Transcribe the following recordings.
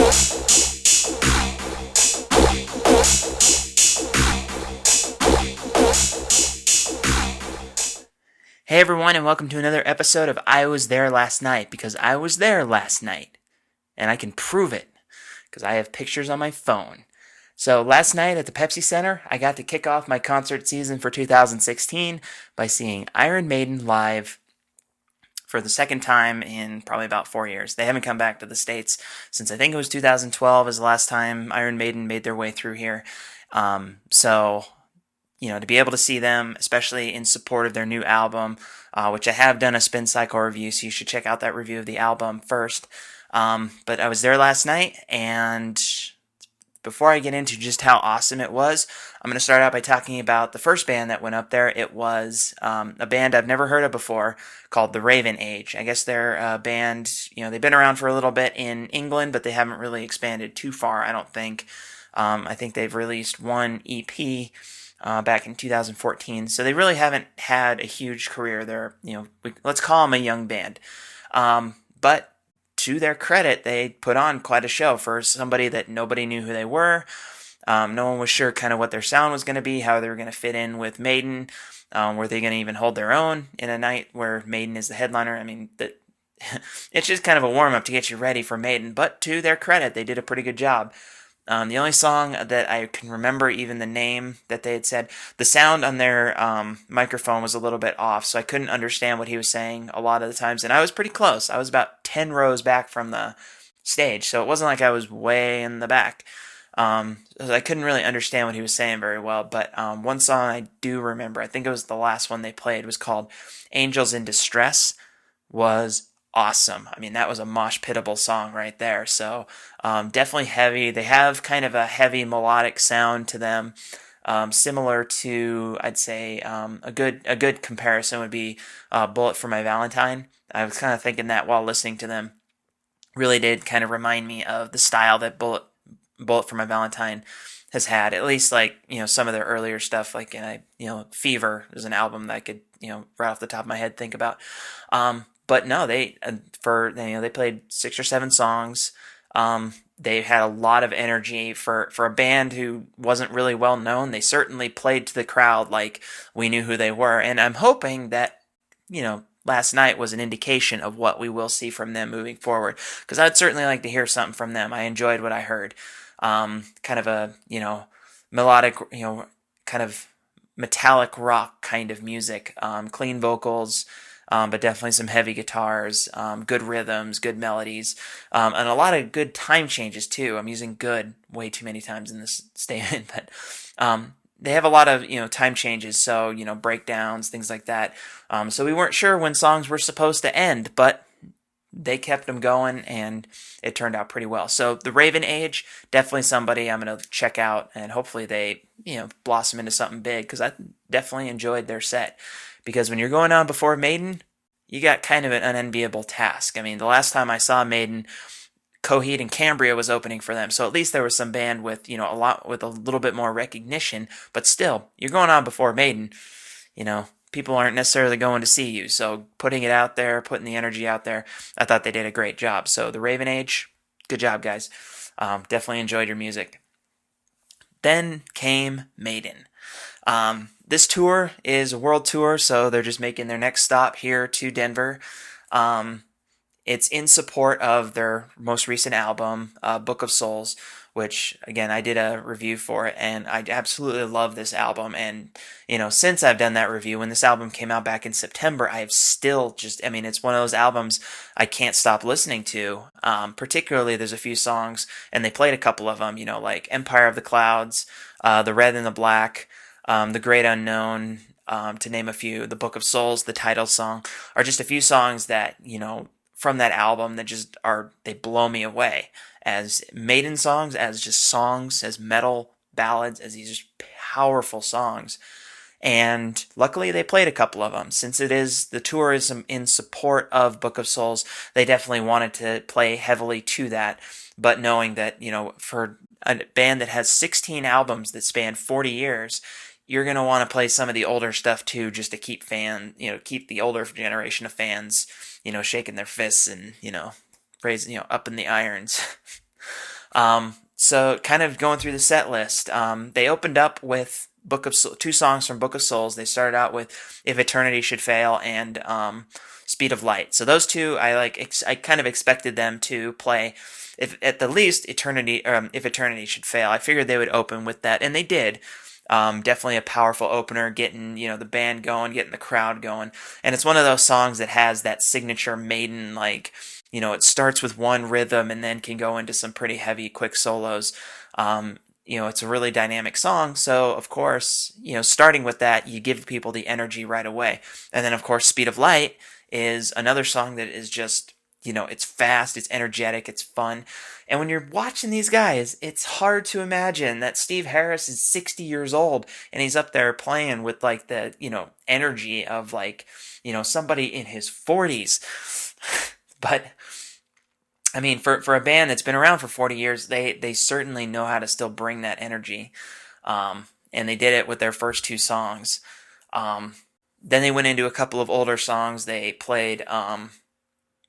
Hey everyone, and welcome to another episode of I Was There Last Night, because I was there last night, and I can prove it, because I have pictures on my phone. So last night at the Pepsi Center, I got to kick off my concert season for 2016 by seeing Iron Maiden live for the second time in probably about 4 years. They haven't come back to the States since I think it was 2012 is the last time Iron Maiden made their way through here. So to be able to see them, especially in support of their new album, which I have done a Spin Cycle review, so you should check out that review of the album first. But I was there last night, and before I get into just how awesome it was, I'm going to start out by talking about the first band that went up there. It was a band I've never heard of before called the Raven Age. I guess they're a band, they've been around for a little bit in England, but they haven't really expanded too far, I don't think. I think they've released one EP back in 2014. So they really haven't had a huge career. They're, let's call them a young band. But to their credit, they put on quite a show for somebody that nobody knew who they were. No one was sure kind of what their sound was going to be, how they were going to fit in with Maiden. Were they going to even hold their own in a night where Maiden is the headliner? I mean, it's just kind of a warm-up to get you ready for Maiden. But to their credit, they did a pretty good job. The only song that I can remember, even the name that they had said, the sound on their microphone was a little bit off, so I couldn't understand what he was saying a lot of the times. And I was pretty close. I was about 10 rows back from the stage, so it wasn't like I was way in the back. So I couldn't really understand what he was saying very well. But one song I do remember, I think it was the last one they played, was called Angels in Distress, was awesome. I mean, that was a mosh pitable song right there. So definitely heavy. They have kind of a heavy melodic sound to them, similar to, I'd say, a good comparison would be Bullet for My Valentine. I was kind of thinking that while listening to them. Really did kind of remind me of the style that Bullet for My Valentine has had, at least like, some of their earlier stuff, like, Fever is an album that I could, right off the top of my head think about. But no, they played 6 or 7 songs. They had a lot of energy for a band who wasn't really well known. They certainly played to the crowd like we knew who they were, and I'm hoping that last night was an indication of what we will see from them moving forward. Because I'd certainly like to hear something from them. I enjoyed what I heard. Kind of a melodic, kind of metallic rock kind of music. Clean vocals. But definitely some heavy guitars, good rhythms, good melodies, and a lot of good time changes too. I'm using good way too many times in this statement, but they have a lot of time changes, so breakdowns, things like that. So we weren't sure when songs were supposed to end, but they kept them going, and it turned out pretty well. So the Raven Age, definitely somebody I'm going to check out, and hopefully they blossom into something big, because I definitely enjoyed their set. Because when you're going on before Maiden, you got kind of an unenviable task. I mean, the last time I saw Maiden, Coheed and Cambria was opening for them, so at least there was some band with a little bit more recognition. But still, you're going on before Maiden. People aren't necessarily going to see you, so putting it out there, putting the energy out there, I thought they did a great job. So the Raven Age, good job, guys. Definitely enjoyed your music. Then came Maiden. This tour is a world tour, so they're just making their next stop here to Denver. It's in support of their most recent album, Book of Souls, which, again, I did a review for it, and I absolutely love this album. And, since I've done that review, when this album came out back in September, I have still it's one of those albums I can't stop listening to. Particularly, there's a few songs, and they played a couple of them, like Empire of the Clouds, The Red and the Black, The Great Unknown, to name a few. The Book of Souls, the title song, are just a few songs that, from that album that they blow me away. As Maiden songs, as just songs, as metal ballads, as these just powerful songs. And luckily they played a couple of them. Since the tour is in support of Book of Souls, they definitely wanted to play heavily to that. But knowing that, for a band that has 16 albums that span 40 years, you're going to want to play some of the older stuff too, just to keep keep the older generation of fans, shaking their fists and, raising, up in the irons. So kind of going through the set list, they opened up with two songs from Book of Souls. They started out with "If Eternity Should Fail" and "Speed of Light." So those two, I kind of expected them to play, if at the least Eternity, "If Eternity Should Fail." I figured they would open with that, and they did. Definitely a powerful opener, getting the band going, getting the crowd going, and it's one of those songs that has that signature Maiden like. It starts with one rhythm and then can go into some pretty heavy, quick solos. It's a really dynamic song, so of course, starting with that, you give people the energy right away. And then, of course, "Speed of Light" is another song that is just, it's fast, it's energetic, it's fun. And when you're watching these guys, it's hard to imagine that Steve Harris is 60 years old and he's up there playing with like the, energy of like, somebody in his 40s. But I mean, for a band that's been around for 40 years, they certainly know how to still bring that energy. And they did it with their first two songs. Um, then they went into a couple of older songs. They played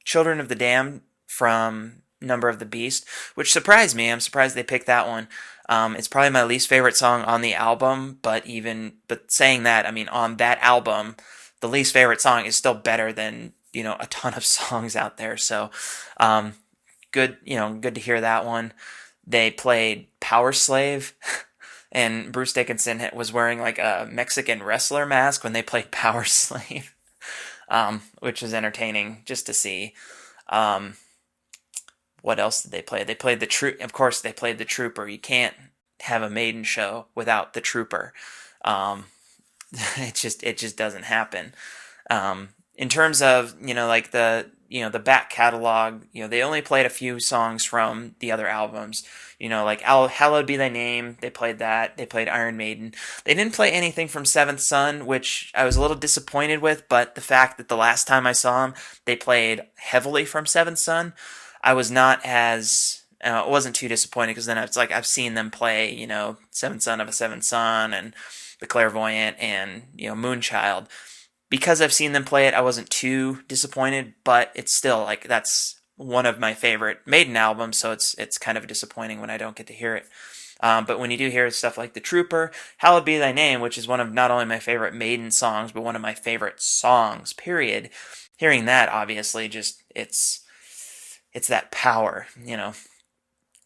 "Children of the Damned" from "Number of the Beast," which surprised me. I'm surprised they picked that one. It's probably my least favorite song on the album, but saying that, I mean, on that album, the least favorite song is still better than a ton of songs out there. So, um, good, good to hear that one. They played "Power Slave," and Bruce Dickinson was wearing like a Mexican wrestler mask when they played "Power Slave," which was entertaining just to see. Um, what else did they play? They played Of course, they played the Trooper. You can't have a Maiden show without the Trooper. Um, it just doesn't happen. In terms of like the back catalog, they only played a few songs from the other albums. Like "Hallowed Be Thy Name." They played that. They played Iron Maiden. They didn't play anything from Seventh Son, which I was a little disappointed with. But the fact that the last time I saw them, they played heavily from Seventh Son, I was not as it wasn't too disappointed, because then it's like I've seen them play, "Seventh Son of a Seventh Son" and "The Clairvoyant" and "Moonchild." Because I've seen them play it, I wasn't too disappointed, but it's still like that's one of my favorite Maiden albums, so it's kind of disappointing when I don't get to hear it. But when you do hear stuff like "The Trooper," "Hallowed Be Thy Name," which is one of not only my favorite Maiden songs, but one of my favorite songs, period, hearing that, obviously, just it's that power.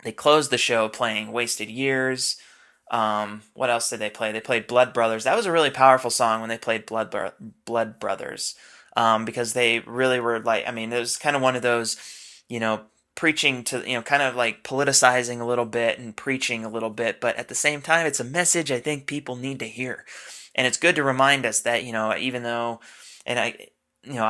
They closed the show playing "Wasted Years." What else did they play? They played "Blood Brothers." That was a really powerful song when they played Blood Brothers, because they really were like, I mean, it was kind of one of those, you know, preaching to, kind of like politicizing a little bit and preaching a little bit, but at the same time, it's a message I think people need to hear. And it's good to remind us that, even though, and I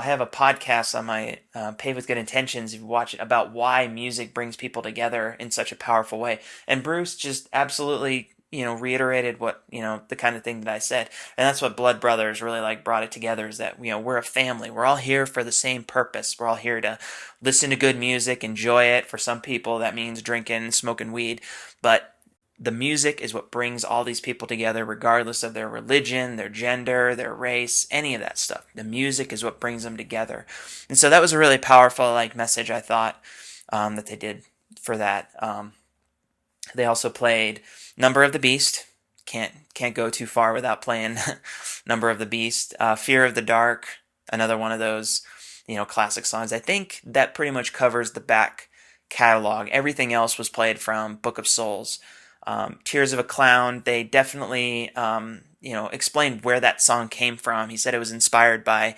have a podcast on my Paved with Good Intentions, if you watch it, about why music brings people together in such a powerful way. And Bruce just absolutely, reiterated what, the kind of thing that I said. And that's what Blood Brothers really like brought it together, is that, we're a family. We're all here for the same purpose. We're all here to listen to good music, enjoy it. For some people, that means drinking, smoking weed. But the music is what brings all these people together, regardless of their religion, their gender, their race, any of that stuff. The music is what brings them together. And so that was a really powerful message, I thought, that they did for that. They also played "Number of the Beast." Can't go too far without playing "Number of the Beast." "Fear of the Dark," another one of those, classic songs. I think that pretty much covers the back catalog. Everything else was played from Book of Souls. "Tears of a Clown," they definitely, explained where that song came from. He said it was inspired by,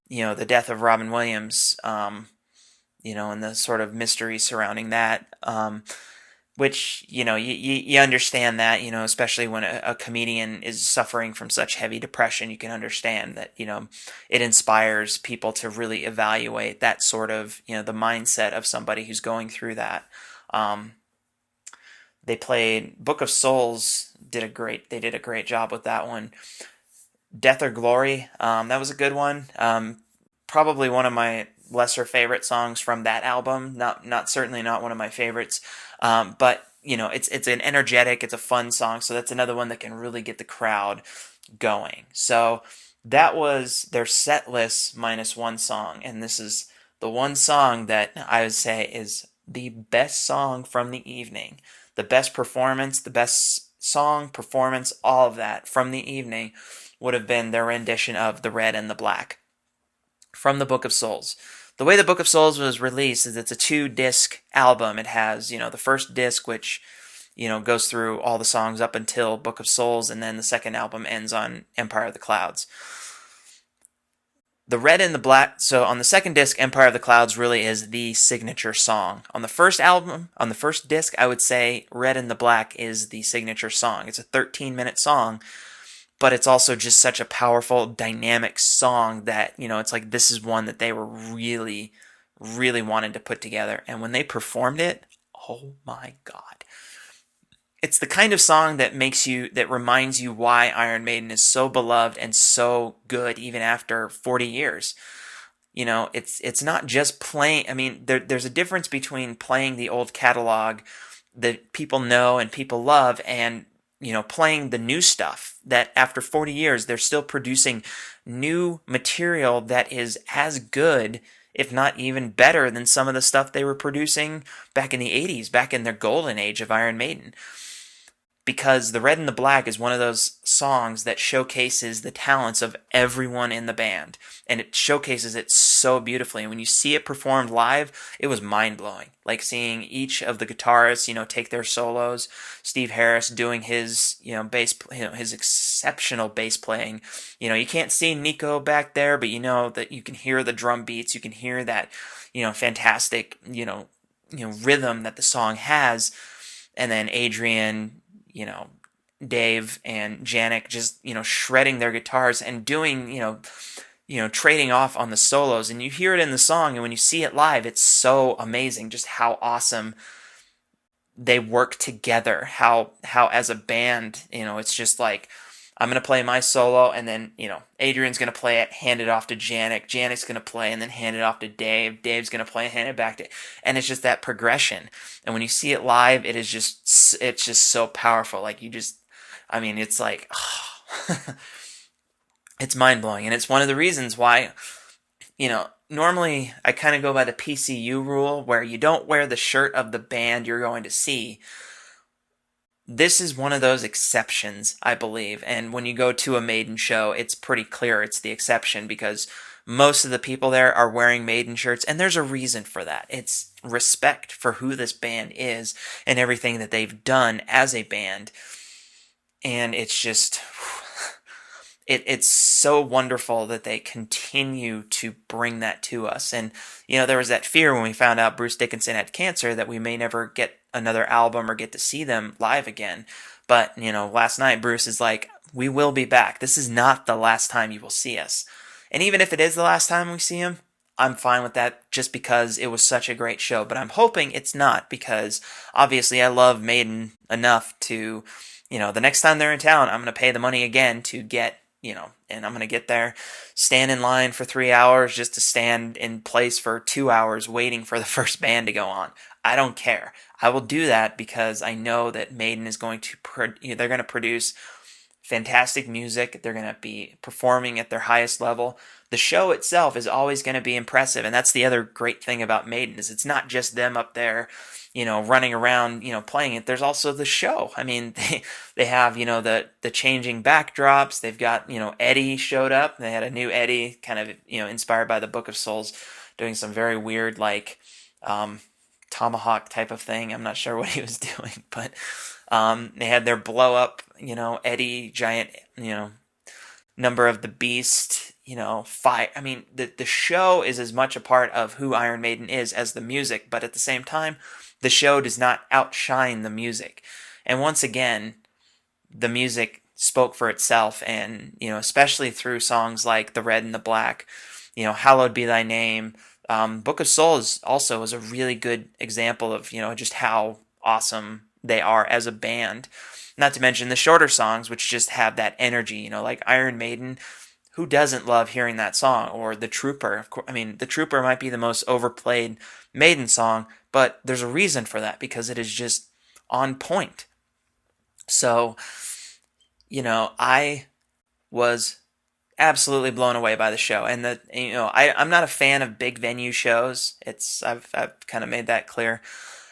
the death of Robin Williams, and the sort of mystery surrounding that. Which, you understand that, especially when a comedian is suffering from such heavy depression, you can understand that, it inspires people to really evaluate that sort of, the mindset of somebody who's going through that. They played "Book of Souls." They did a great job with that one. "Death or Glory," that was a good one. Probably one of my lesser favorite songs from that album. Certainly not one of my favorites. But it's an energetic, it's a fun song. So that's another one that can really get the crowd going. So that was their set list minus one song, and this is the one song that I would say is the best song from the evening, the best performance, the best song, performance, all of that from the evening would have been their rendition of The Red and the Black from the Book of Souls. The way the Book of Souls was released is it's a 2-disc album. It has, the first disc, which, goes through all the songs up until Book of Souls, and then the second album ends on Empire of the Clouds. The Red and the Black, so on the second disc, Empire of the Clouds really is the signature song. On the first album, on the first disc, I would say Red and the Black is the signature song. It's a 13-minute song, but it's also just such a powerful, dynamic song that, it's like this is one that they were really, really wanted to put together. And when they performed it, oh my God. It's the kind of song that reminds you why Iron Maiden is so beloved and so good even after 40 years. It's not just playing. I mean, there's a difference between playing the old catalog that people know and people love and, playing the new stuff that after 40 years, they're still producing new material that is as good, if not even better than some of the stuff they were producing back in the 80s, back in their golden age of Iron Maiden, because The Red and the Black is one of those songs that showcases the talents of everyone in the band, and it showcases it so beautifully. And when you see it performed live, it was mind-blowing. Like seeing each of the guitarists, take their solos, Steve Harris doing his, bass, his exceptional bass playing. You can't see Nico back there, but you know that you can hear the drum beats, you can hear that, fantastic, rhythm that the song has. And then Adrian, Dave and Janik just, shredding their guitars and doing, trading off on the solos. And you hear it in the song, and when you see it live, it's so amazing just how awesome they work together. How as a band, it's just like, I'm going to play my solo, and then, Adrian's going to play it, hand it off to Janik. Janik's going to play, and then hand it off to Dave. Dave's going to play, and hand it back to... And it's just that progression. And when you see it live, it's just so powerful. Like, it's like... Oh. It's mind-blowing. And it's one of the reasons why, normally I kind of go by the PCU rule, where you don't wear the shirt of the band you're going to see. This is one of those exceptions, I believe, and when you go to a Maiden show, it's pretty clear it's the exception because most of the people there are wearing Maiden shirts, and there's a reason for that. It's respect for who this band is and everything that they've done as a band, and it's just... It's so wonderful that they continue to bring that to us. And, there was that fear when we found out Bruce Dickinson had cancer that we may never get another album or get to see them live again. But, last night Bruce is like, we will be back. This is not the last time you will see us. And even if it is the last time we see him, I'm fine with that just because it was such a great show. But I'm hoping it's not, because obviously I love Maiden enough to, the next time they're in town, I'm going to pay the money again to get, and I'm going to get there, stand in line for 3 hours just to stand in place for 2 hours waiting for the first band to go on. I don't care. I will do that because I know that Maiden is going to, they're going to produce fantastic music. They're going to be performing at their highest level. The show itself is always going to be impressive, and that's the other great thing about Maiden is it's not just them up there, running around, playing it. There's also the show. I mean, they have, the changing backdrops. They've got, Eddie showed up. They had a new Eddie, kind of, inspired by the Book of Souls, doing some very weird, like, tomahawk type of thing. I'm not sure what he was doing, but they had their blow up, Eddie, giant, number of the beast, fight. I mean, the show is as much a part of who Iron Maiden is as the music, but at the same time, the show does not outshine the music. And once again, the music spoke for itself, and, especially through songs like The Red and the Black, Hallowed Be Thy Name. Book of Souls also is a really good example of, just how awesome they are as a band. Not to mention the shorter songs, which just have that energy, like Iron Maiden. Who doesn't love hearing that song? Or The Trooper. Of course, I mean, The Trooper might be the most overplayed Maiden song, but there's a reason for that, because it is just on point. So, I was absolutely blown away by the show. And I'm not a fan of big venue shows. I've kind of made that clear.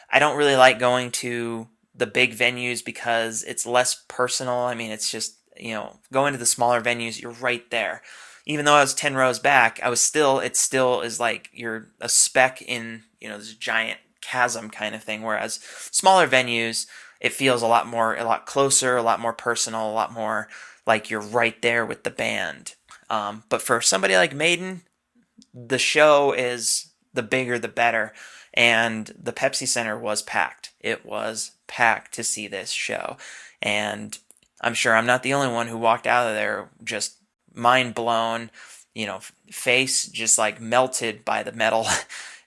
I don't really like going to the big venues because it's less personal. I mean, it's just, going to the smaller venues, you're right there. Even though I was 10 rows back, it still is like you're a speck in, this giant chasm kind of thing. Whereas smaller venues, it feels a lot closer, a lot more personal, a lot more like you're right there with the band. But for somebody like Maiden, the show is the bigger the better. And the Pepsi Center was packed. It was packed to see this show. And I'm sure I'm not the only one who walked out of there just mind blown, face just like melted by the metal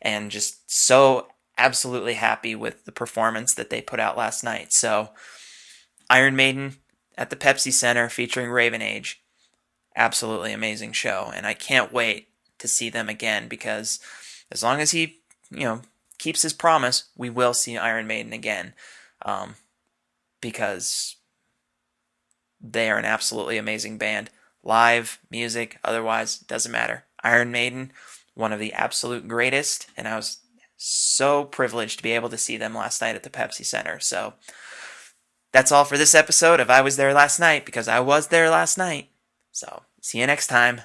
and just so absolutely happy with the performance that they put out last night. So, Iron Maiden at the Pepsi Center featuring Raven Age. Absolutely amazing show. And I can't wait to see them again because as long as he, keeps his promise, we will see Iron Maiden again. Because they are an absolutely amazing band. Live, music, otherwise, doesn't matter. Iron Maiden, one of the absolute greatest, and I was so privileged to be able to see them last night at the Pepsi Center. So that's all for this episode of I Was There Last Night, because I was there last night. So see you next time.